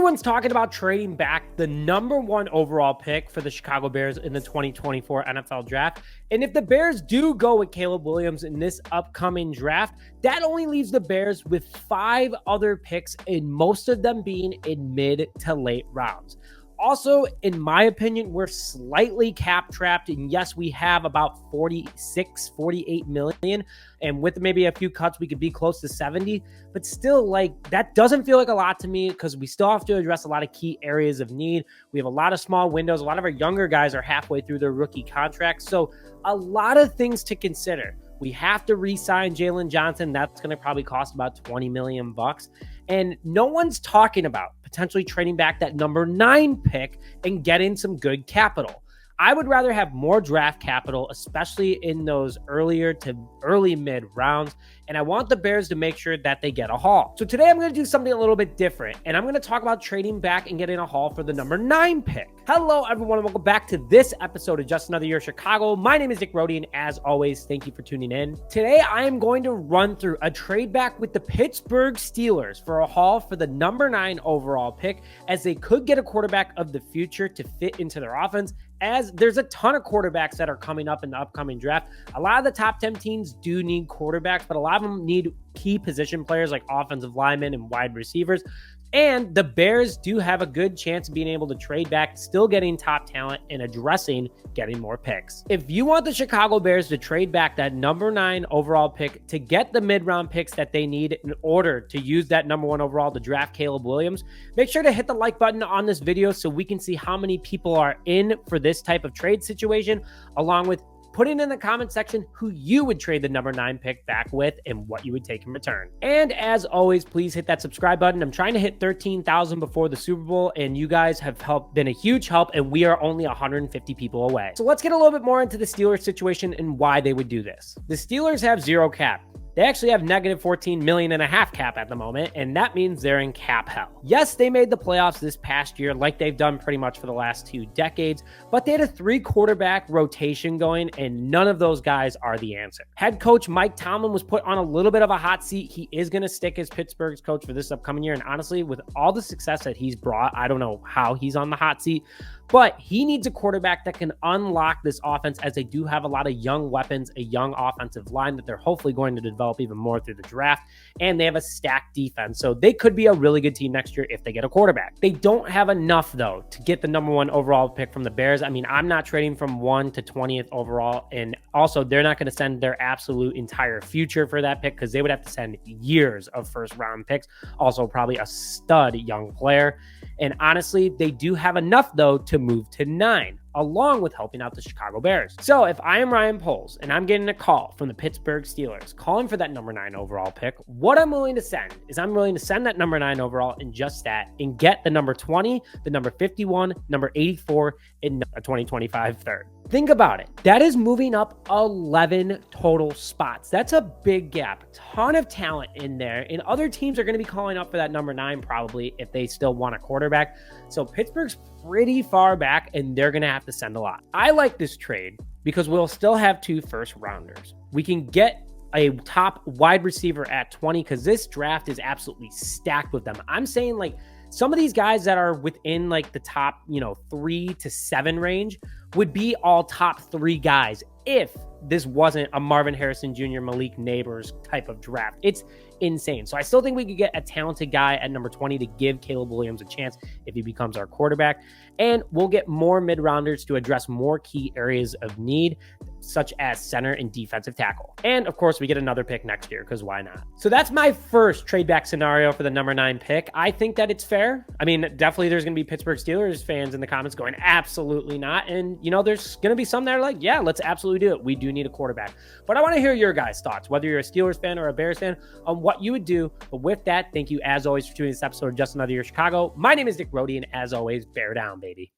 Everyone's talking about trading back the #1 overall pick for the Chicago Bears in the 2024 NFL draft. And if the Bears do go with Caleb Williams in this upcoming draft, that only leaves the Bears with 5 other picks, and most of them being in mid to late rounds. Also, in my opinion, we're slightly cap trapped. And yes, we have about 46, 48 million. And with maybe a few cuts, we could be close to 70. But still, that doesn't feel like a lot to me because we still have to address a lot of key areas of need. We have a lot of small windows. A lot of our younger guys are halfway through their rookie contracts. So a lot of things to consider. We have to re-sign Jalen Johnson. That's going to probably cost about $20 million. And no one's talking about potentially trading back that #9 pick and getting some good capital. I would rather have more draft capital, especially in those earlier to early mid rounds. And I want the Bears to make sure that they get a haul. So today I'm going to do something a little bit different. And I'm going to talk about trading back and getting a haul for the #9 pick. Hello, everyone, and welcome back to this episode of Just Another Year Chicago. My name is Nick Rohde, and as always, thank you for tuning in. Today, I am going to run through a trade back with the Pittsburgh Steelers for a haul for the #9 overall pick, as they could get a quarterback of the future to fit into their offense, as there's a ton of quarterbacks that are coming up in the upcoming draft. A lot of the top 10 teams do need quarterbacks, but a lot of them need key position players like offensive linemen and wide receivers. And the Bears do have a good chance of being able to trade back, still getting top talent and addressing getting more picks. If you want the Chicago Bears to trade back that #9 overall pick to get the mid-round picks that they need in order to use that #1 overall to draft Caleb Williams, make sure to hit the like button on this video so we can see how many people are in for this type of trade situation, along with putting in the comment section who you would trade the #9 pick back with and what you would take in return. And as always, please hit that subscribe button. I'm trying to hit 13,000 before the Super Bowl, and you guys have been a huge help, and we are only 150 people away. So let's get a little bit more into the Steelers situation and why they would do this. The Steelers have 0 cap. They actually have -14.5 million cap at the moment, and that means they're in cap hell. Yes, they made the playoffs this past year like they've done pretty much for the last 2 decades, but they had a 3 quarterback rotation going, and none of those guys are the answer. Head coach Mike Tomlin was put on a little bit of a hot seat. He is going to stick as Pittsburgh's coach for this upcoming year, and honestly, with all the success that he's brought, I don't know how he's on the hot seat, but he needs a quarterback that can unlock this offense, as they do have a lot of young weapons, a young offensive line that they're hopefully going to develop even more through the draft, and they have a stacked defense, so they could be a really good team next year if they get a quarterback. They don't have enough, though, to get the #1 overall pick from the Bears. I mean, I'm not trading from 1 to 20th overall, and also they're not going to send their absolute entire future for that pick because they would have to send years of first-round picks, also probably a stud young player. And honestly, they do have enough, though, to move to 9, along with helping out the Chicago Bears. So if I am Ryan Poles and I'm getting a call from the Pittsburgh Steelers calling for that #9 overall pick, what I'm willing to send is I'm willing to send that #9 overall and just that, and get the #20, the #51, #84, and a 2025 third. Think about it. That is moving up 11 total spots. That's a big gap. Ton of talent in there. And other teams are going to be calling up for that #9 probably if they still want a quarterback. So Pittsburgh's pretty far back, and they're going to have to send a lot. I like this trade because we'll still have 2 first rounders. We can get a top wide receiver at 20 because this draft is absolutely stacked with them. I'm saying some of these guys that are within the top, 3 to 7 range would be all top 3 guys if this wasn't a Marvin Harrison Jr., Malik Neighbors type of draft. It's insane. So I still think we could get a talented guy at #20 to give Caleb Williams a chance if he becomes our quarterback. And we'll get more mid-rounders to address more key areas of need, such as center and defensive tackle. And of course, we get another pick next year because why not? So that's my first trade back scenario for the #9 pick. I think that it's fair. I mean, definitely there's going to be Pittsburgh Steelers fans in the comments going, absolutely not. And, there's going to be some that are like, yeah, let's absolutely do it. We do need a quarterback. But I want to hear your guys' thoughts, whether you're a Steelers fan or a Bears fan, on what you would do. But with that, thank you as always for tuning in this episode of Just Another Year Chicago. My name is Nick Rohde, and as always, bear down, baby.